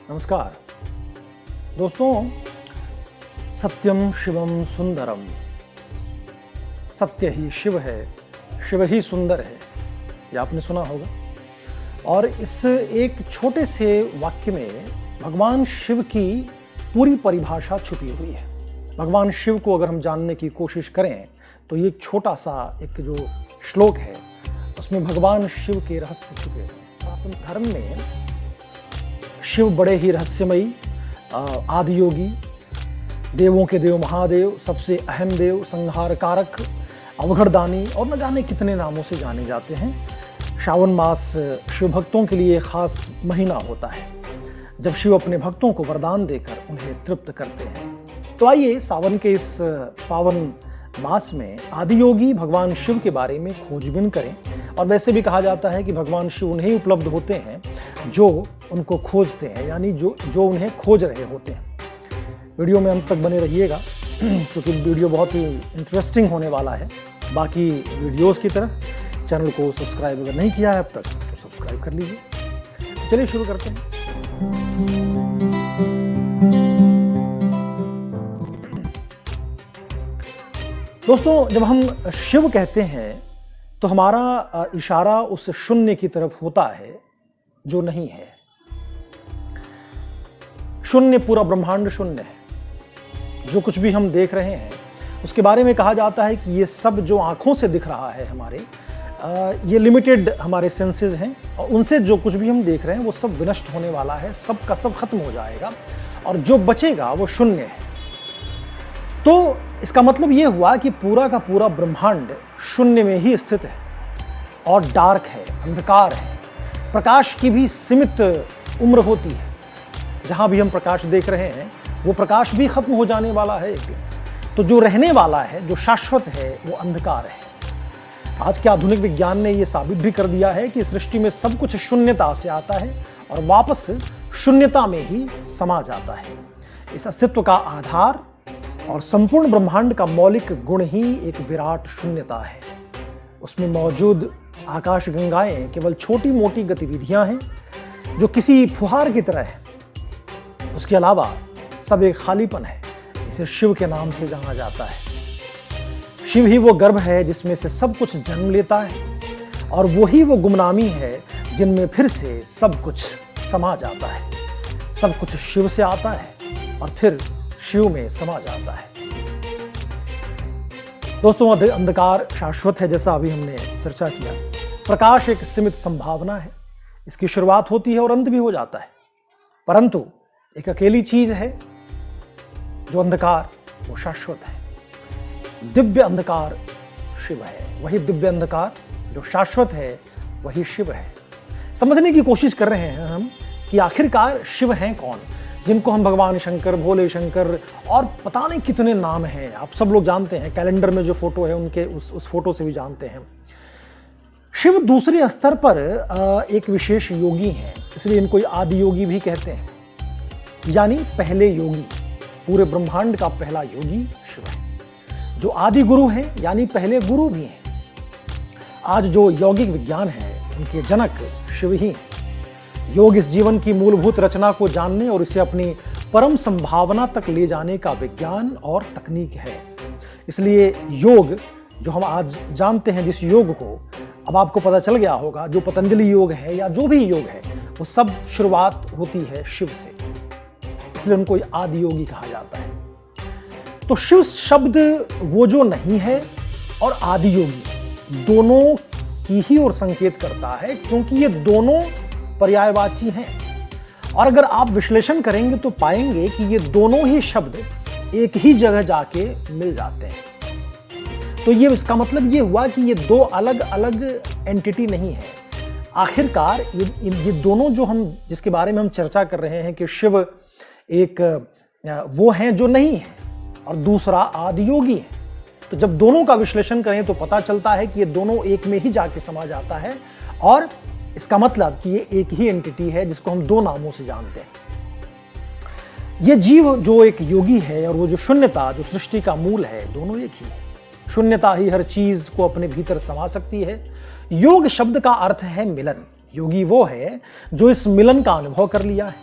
नमस्कार दोस्तों, सत्यम शिवम सुंदरम, सत्य ही शिव है, शिव ही सुंदर है, ये आपने सुना होगा। और इस एक छोटे से वाक्य में भगवान शिव की पूरी परिभाषा छुपी हुई है। भगवान शिव को अगर हम जानने की कोशिश करें तो ये एक छोटा सा एक जो श्लोक है उसमें भगवान शिव के रहस्य छुपे हैं। सनातन धर्म में शिव बड़े ही रहस्यमयी, आदि योगी, देवों के देव महादेव, सबसे अहम देव, संहार कारक, अवघड़दानी और न जाने कितने नामों से जाने जाते हैं। श्रावण मास शिव भक्तों के लिए खास महीना होता है जब शिव अपने भक्तों को वरदान देकर उन्हें तृप्त करते हैं। तो आइए सावन के इस पावन मास में आदि योगी भगवान शिव के बारे में खोजबीन करें। और वैसे भी कहा जाता है कि भगवान शिव उन्हें उपलब्ध होते हैं जो उनको खोजते हैं, यानी जो उन्हें खोज रहे होते हैं। वीडियो में अंत तक बने रहिएगा क्योंकि वीडियो बहुत ही इंटरेस्टिंग होने वाला है। बाकी वीडियोस की तरह चैनल को सब्सक्राइब अगर नहीं किया है अब तक तो सब्सक्राइब कर लीजिए। चलिए शुरू करते हैं। दोस्तों, जब हम शिव कहते हैं तो हमारा इशारा उस शून्य की तरफ होता है जो नहीं है। शून्य, पूरा ब्रह्मांड शून्य है। जो कुछ भी हम देख रहे हैं उसके बारे में कहा जाता है कि ये सब जो आंखों से दिख रहा है हमारे, ये लिमिटेड हमारे सेंसेस हैं और उनसे जो कुछ भी हम देख रहे हैं वो सब विनष्ट होने वाला है, सब का सब खत्म हो जाएगा और जो बचेगा वो शून्य है। तो इसका मतलब ये हुआ कि पूरा का पूरा ब्रह्मांड शून्य में ही स्थित है और डार्क है, अंधकार है। प्रकाश की भी सीमित उम्र होती है। जहां भी हम प्रकाश देख रहे हैं वो प्रकाश भी खत्म हो जाने वाला है एक दिन। तो जो रहने वाला है, जो शाश्वत है, वो अंधकार है। आज के आधुनिक विज्ञान ने यह साबित भी कर दिया है कि सृष्टि में सब कुछ शून्यता से आता है और वापस शून्यता में ही समा जाता है। इस अस्तित्व का आधार और संपूर्ण ब्रह्मांड का मौलिक गुण ही एक विराट शून्यता है। उसमें मौजूद आकाश गंगाएं केवल छोटी मोटी गतिविधियां हैं जो किसी फुहार की तरह है। उसके अलावा सब एक खालीपन है। इसे शिव के नाम से जाना जाता है। शिव ही वो गर्भ है जिसमें से सब कुछ जन्म लेता है और वही वो गुमनामी है जिनमें फिर से सब कुछ समा जाता है। सब कुछ शिव से आता है और फिर शिव में समा जाता है। दोस्तों, अंधकार शाश्वत है, जैसा अभी हमने चर्चा किया। प्रकाश एक सीमित संभावना है, इसकी शुरुआत होती है और अंत भी हो जाता है। परंतु एक अकेली चीज है जो अंधकार, वो शाश्वत है। दिव्य अंधकार शिव है। वही दिव्य अंधकार जो शाश्वत है वही शिव है। समझने की कोशिश कर रहे हैं हम कि आखिरकार शिव हैं कौन, जिनको हम भगवान शंकर, भोले शंकर और पता नहीं कितने नाम हैं। आप सब लोग जानते हैं, कैलेंडर में जो फोटो है उनके उस फोटो से भी जानते हैं। शिव दूसरे स्तर पर एक विशेष योगी हैं, इसलिए इनको आदि योगी भी कहते हैं, यानी पहले योगी। पूरे ब्रह्मांड का पहला योगी शिव है, जो आदि गुरु हैं, यानी पहले गुरु भी हैं। आज जो यौगिक विज्ञान है उनके जनक शिव ही हैं। योग इस जीवन की मूलभूत रचना को जानने और इसे अपनी परम संभावना तक ले जाने का विज्ञान और तकनीक है। इसलिए योग जो हम आज जानते हैं, जिस योग को अब आपको पता चल गया होगा, जो पतंजलि योग है या जो भी योग है, वो सब शुरुआत होती है शिव से। इसलिए उनको आदि योगी कहा जाता है। तो शिव शब्द वो जो नहीं है और आदि योगी दोनों की ही ओर संकेत करता है, क्योंकि ये दोनों पर्यायवाची हैं। और अगर आप विश्लेषण करेंगे तो पाएंगे कि ये दोनों ही शब्द एक ही जगह जाके मिल जाते हैं। तो ये इसका मतलब ये हुआ कि ये दो अलग अलग एंटिटी नहीं है। आखिरकार ये दोनों जो हम जिसके बारे में हम चर्चा कर रहे हैं कि शिव एक वो हैं जो नहीं है और दूसरा आदि योगी है। तो जब दोनों का विश्लेषण करें तो पता चलता है कि ये दोनों एक में ही जाके समा जाता है और इसका मतलब कि ये एक ही एंटिटी है जिसको हम दो नामों से जानते हैं। ये जीव जो एक योगी है और वो जो शून्यता जो सृष्टि का मूल है, दोनों एक ही है। शून्यता ही हर चीज को अपने भीतर समा सकती है। योग शब्द का अर्थ है मिलन। योगी वो है जो इस मिलन का अनुभव कर लिया है।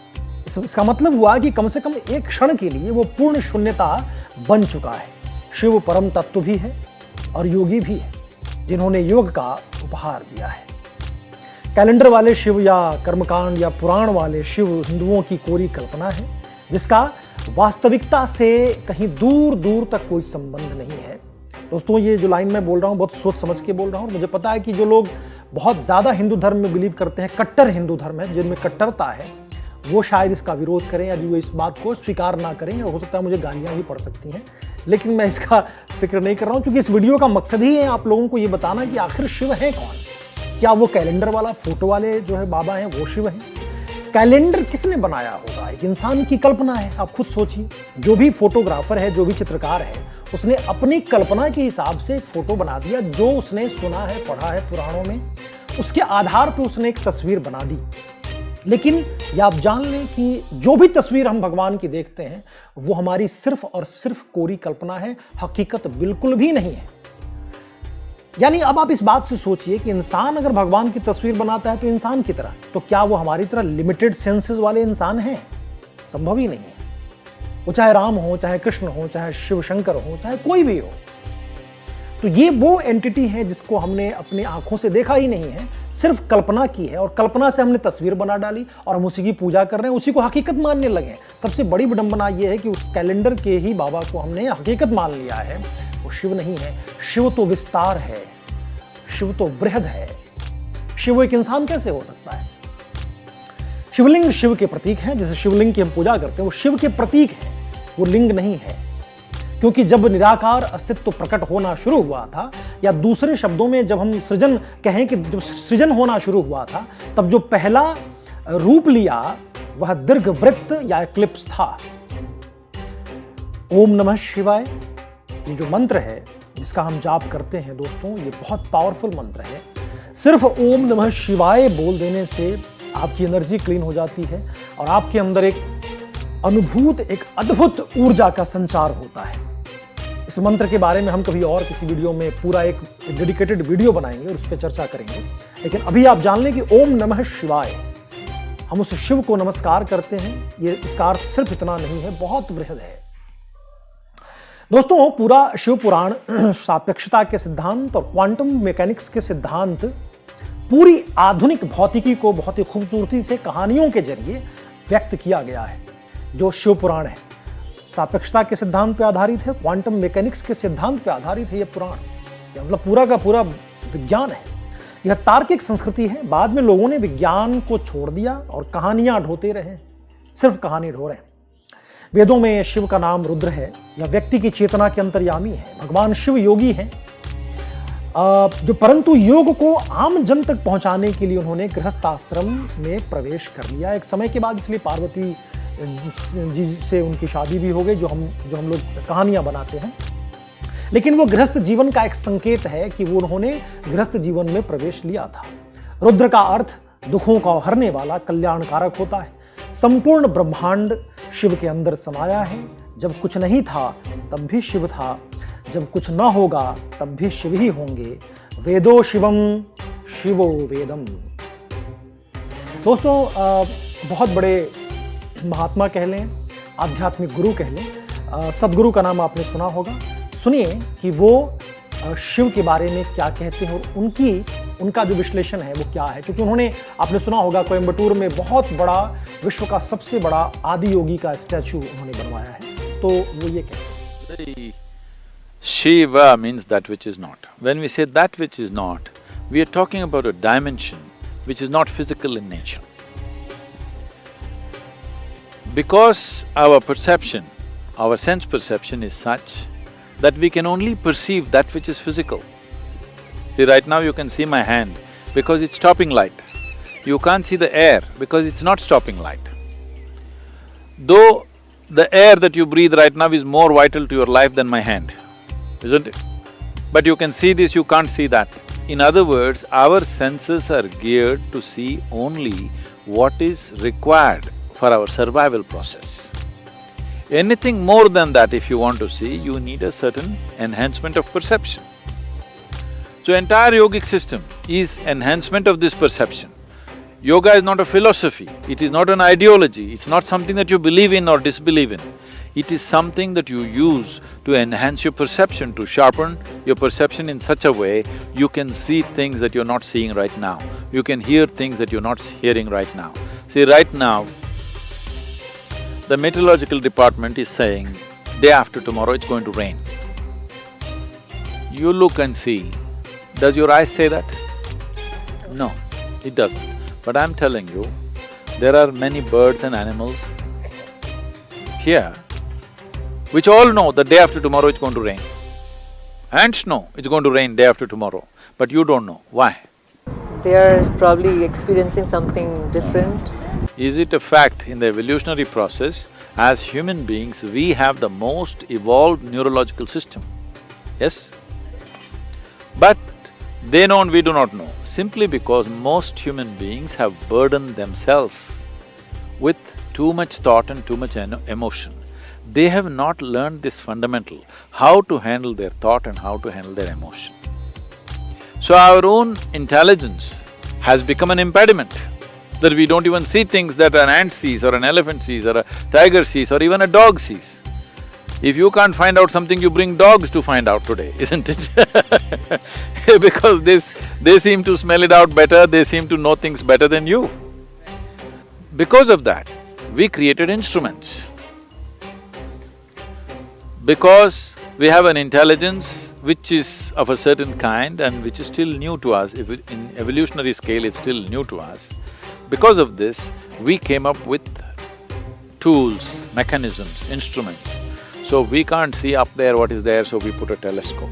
इसका मतलब हुआ कि कम से कम एक क्षण के लिए वो पूर्ण शून्यता बन चुका है। शिव परम तत्व भी है और योगी भी है, जिन्होंने योग का उपहार दिया है। कैलेंडर वाले शिव या कर्मकांड या पुराण वाले शिव हिंदुओं की कोरी कल्पना है, जिसका वास्तविकता से कहीं दूर दूर तक कोई संबंध नहीं है। दोस्तों, ये जो लाइन मैं बोल रहा हूँ बहुत सोच समझ के बोल रहा हूँ। मुझे पता है कि जो लोग बहुत ज्यादा हिंदू धर्म में बिलीव करते हैं, कट्टर हिंदू धर्म है, जिनमें कट्टरता है, वो शायद इसका विरोध करें या वो इस बात को स्वीकार ना करें, और हो सकता है मुझे गालियां भी पड़ सकती हैं, लेकिन मैं इसका फिक्र नहीं कर रहा हूं, क्योंकि इस वीडियो का मकसद ही है आप लोगों को ये बताना कि आखिर शिव है कौन। क्या वो कैलेंडर वाला फोटो वाले जो है बाबा हैं वो शिव हैं? कैलेंडर किसने बनाया होगा? एक इंसान की कल्पना है। आप खुद सोचिए, जो भी फोटोग्राफर है, जो भी चित्रकार है, उसने अपनी कल्पना के हिसाब से एक फोटो बना दिया, जो उसने सुना है, पढ़ा है पुराणों में, उसके आधार पर उसने एक तस्वीर बना दी। लेकिन ये आप जान लें कि जो भी तस्वीर हम भगवान की देखते हैं वो हमारी सिर्फ और सिर्फ कोरी कल्पना है, हकीकत बिल्कुल भी नहीं है। यानी अब आप इस बात से सोचिए कि इंसान अगर भगवान की तस्वीर बनाता है तो इंसान की तरह, तो क्या वो हमारी तरह लिमिटेड सेंसेस वाले इंसान हैं? संभव ही नहीं है। वो चाहे राम हो, चाहे कृष्ण हो, चाहे शिव शंकर हो, चाहे कोई भी हो। तो ये वो एंटिटी है जिसको हमने अपनी आंखों से देखा ही नहीं है, सिर्फ कल्पना की है, और कल्पना से हमने तस्वीर बना डाली और हम उसी की पूजा कर रहे हैं, उसी को हकीकत मानने लगे। सबसे बड़ी विडंबना ये है कि उस कैलेंडर के ही बाबा को हमने हकीकत मान लिया है। वो शिव नहीं है। शिव तो विस्तार है, शिव तो बृहद है। शिव एक इंसान कैसे हो सकता है? शिवलिंग शिव के प्रतीक है। जैसे शिवलिंग की हम पूजा करते हैं, वो शिव के प्रतीक है, वो लिंग नहीं है। क्योंकि जब निराकार अस्तित्व प्रकट होना शुरू हुआ था, या दूसरे शब्दों में जब हम सृजन कहें कि जब सृजन होना शुरू हुआ था, तब जो पहला रूप लिया वह दीर्घवृत्त या एक्लिप्स था। ओम नमः शिवाय, ये जो मंत्र है जिसका हम जाप करते हैं दोस्तों, ये बहुत पावरफुल मंत्र है। सिर्फ ओम नमः शिवाय बोल देने से आपकी एनर्जी क्लीन हो जाती है और आपके अंदर एक अनुभूत, एक अद्भुत ऊर्जा का संचार होता है। इस मंत्र के बारे में हम कभी और किसी वीडियो में पूरा एक डेडिकेटेड वीडियो बनाएंगे और उस पर चर्चा करेंगे, लेकिन अभी आप जान लें कि ओम नमः शिवाय, हम उस शिव को नमस्कार करते हैं। ये इसका अर्थ सिर्फ इतना नहीं है, बहुत बृहद है। दोस्तों, पूरा शिव पुराण सापेक्षता के सिद्धांत और क्वांटम मैकेनिक्स के सिद्धांत, पूरी आधुनिक भौतिकी को बहुत ही खूबसूरती से कहानियों के जरिए व्यक्त किया गया है। जो शिव पुराण है सापेक्षता के सिद्धांत पर आधारित है, क्वांटम मैकेनिक्स के सिद्धांत पर आधारित है। यह पुराण, यह मतलब पूरा का पूरा विज्ञान है। यह तार्किक संस्कृति है। बाद में लोगों ने विज्ञान को छोड़ दिया और कहानियां ढोते रहे, सिर्फ कहानी ढो रहे हैं। वेदों में शिव का नाम रुद्र है, यह व्यक्ति की चेतना के अंतर्यामी है। भगवान शिव योगी हैं, जो परंतु योग को आम जन तक पहुंचाने के लिए उन्होंने गृहस्थ आश्रम में प्रवेश कर लिया एक समय के बाद। इसलिए पार्वती जी से उनकी शादी भी हो गई, जो हम लोग कहानियां बनाते हैं। लेकिन वो गृहस्थ जीवन का एक संकेत है कि वो उन्होंने गृहस्थ जीवन में प्रवेश लिया था। रुद्र का अर्थ दुखों का हरने वाला, कल्याणकारक होता है। संपूर्ण ब्रह्मांड शिव के अंदर समाया है। जब कुछ नहीं था तब भी शिव था, जब कुछ ना होगा तब भी शिव ही होंगे। वेदो शिवम शिवो वेदम। दोस्तों, बहुत बड़े महात्मा कह लें, आध्यात्मिक गुरु कह लें, सदगुरु का नाम आपने सुना होगा। सुनिए कि वो शिव के बारे में क्या कहते हैं और उनका जो विश्लेषण है वो क्या है। क्योंकि उन्होंने, आपने सुना होगा, कोयम्बटूर में बहुत बड़ा, विश्व का सबसे बड़ा आदि योगी का स्टैचू उन्होंने बनवाया है। तो वो ये कहते हैं, Shiva means that which is not. When we say that which is not, we are talking about a dimension which is not physical in nature. Because our perception, our sense perception is such that we can only perceive that which is physical. See, right now you can see my hand because it's stopping light. You can't see the air because it's not stopping light. Though the air that you breathe right now is more vital to your life than my hand, isn't it? But you can see this, you can't see that. In other words, our senses are geared to see only what is required for our survival process. Anything more than that, if you want to see, you need a certain enhancement of perception. So entire yogic system is enhancement of this perception. Yoga is not a philosophy, it is not an ideology, it's not something that you believe in or disbelieve in. It is something that you use to enhance your perception, to sharpen your perception in such a way you can see things that you're not seeing right now. You can hear things that you're not hearing right now. See, right now, the meteorological department is saying, day after tomorrow it's going to rain. You look and see, does your eyes say that? No, it doesn't. But I'm telling you, there are many birds and animals here which all know that day after tomorrow it's going to rain. Ants know it's going to rain day after tomorrow, but you don't know. Why? They are probably experiencing something different. Is it a fact in the evolutionary process, as human beings, we have the most evolved neurological system? Yes? But they know and we do not know, simply because most human beings have burdened themselves with too much thought and too much emotion. They have not learned this fundamental, how to handle their thought and how to handle their emotion. So our own intelligence has become an impediment, that we don't even see things that an ant sees or an elephant sees or a tiger sees or even a dog sees. If you can't find out something, you bring dogs to find out today, isn't it? Because they seem to smell it out better, they seem to know things better than you. Because of that, we created instruments. Because we have an intelligence which is of a certain kind and which is still new to us, if in evolutionary scale it's still new to us. Because of this, we came up with tools, mechanisms, instruments. So we can't see up there what is there, so we put a telescope.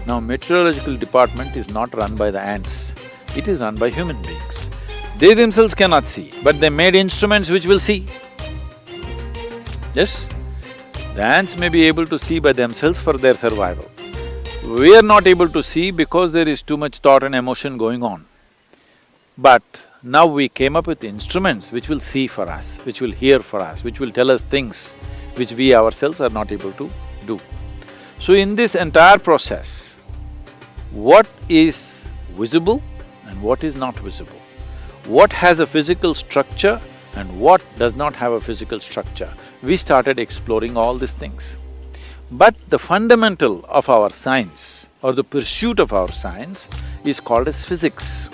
Now, meteorological department is not run by the ants, it is run by human beings. They themselves cannot see, but they made instruments which will see. Yes? The ants may be able to see by themselves for their survival. We are not able to see because there is too much thought and emotion going on. But now we came up with instruments which will see for us, which will hear for us, which will tell us things which we ourselves are not able to do. So in this entire process, what is visible and what is not visible? What has a physical structure and what does not have a physical structure? We started exploring all these things. But the fundamental of our science or the pursuit of our science is called as physics.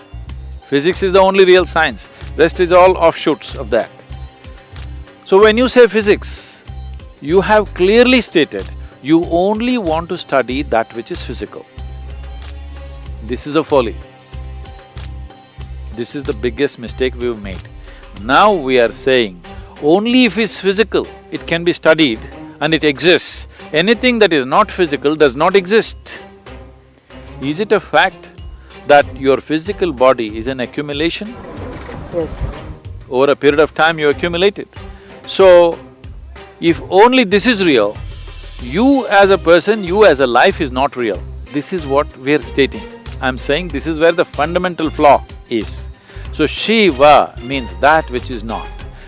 Physics is the only real science, rest is all offshoots of that. So when you say physics, you have clearly stated you only want to study that which is physical. This is a folly. This is the biggest mistake we've made. Now we are saying, only if it's physical, it can be studied and it exists. Anything that is not physical does not exist. Is it a fact that your physical body is an accumulation? Yes. Over a period of time you accumulate it. So, if only this is real, you as a person, you as a life is not real. This is what we are stating. I'm saying this is where the fundamental flaw is. So, Shiva means that which is not.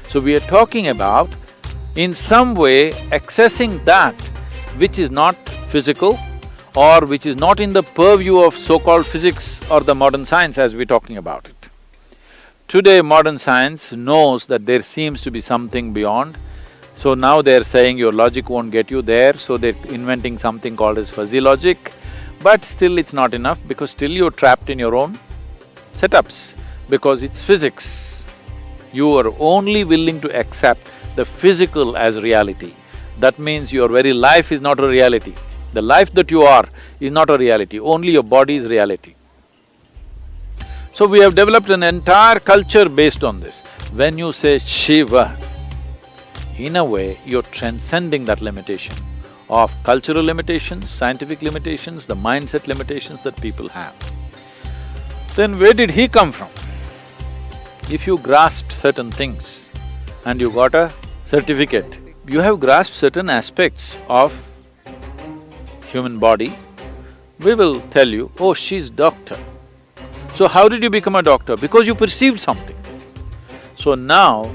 So we are talking about, in some way, accessing that which is not physical or which is not in the purview of so-called physics or the modern science as we're talking about it. Today, modern science knows that there seems to be something beyond, so now they're saying your logic won't get you there, so they're inventing something called as fuzzy logic, but still it's not enough because still you're trapped in your own setups because it's physics. You are only willing to accept the physical as reality. That means your very life is not a reality. The life that you are is not a reality, only your body is reality. So we have developed an entire culture based on this. When you say Shiva, in a way you're transcending that limitation of cultural limitations, scientific limitations, the mindset limitations that people have. Then where did he come from? If you grasped certain things and you got a certificate, you have grasped certain aspects of human body, we will tell you, oh, she's doctor. So how did you become a doctor? Because you perceived something. So now,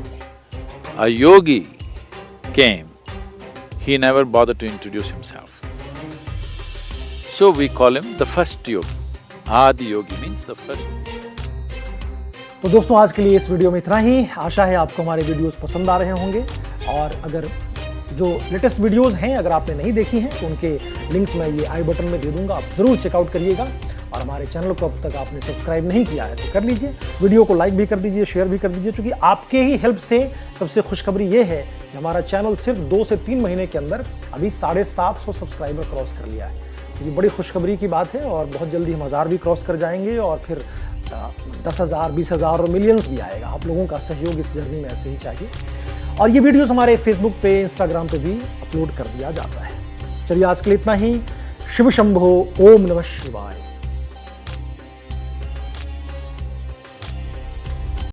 a yogi came, he never bothered to introduce himself. So we call him the first yogi. Adi yogi means the first. तो दोस्तों आज के लिए इस video में इतना ही। आशा है आपको हमारे वीडियोस पसंद आ रहे होंगे, और अगर जो लेटेस्ट वीडियोस हैं अगर आपने नहीं देखी हैं तो उनके लिंक्स मैं ये आई बटन में दे दूंगा, आप जरूर चेकआउट करिएगा। और हमारे चैनल को अब तक आपने सब्सक्राइब नहीं किया है तो कर लीजिए, वीडियो को लाइक भी कर दीजिए, शेयर भी कर दीजिए, क्योंकि आपके ही हेल्प से सबसे खुशखबरी ये है कि हमारा चैनल सिर्फ 2 से 3 महीने के अंदर अभी 750 सब्सक्राइबर क्रॉस कर लिया है। ये बड़ी खुशखबरी की बात है, और बहुत जल्दी हम 1000 भी क्रॉस कर जाएंगे, और फिर 10,000, 20,000 और मिलियंस भी आएगा। आप लोगों का सहयोग इस जर्नी में ऐसे ही चाहिए। और ये वीडियोस हमारे फेसबुक पे, इंस्टाग्राम पे भी अपलोड कर दिया जाता है। चलिए आज के लिए इतना ही। शिव शंभो, ओम नमः शिवाय।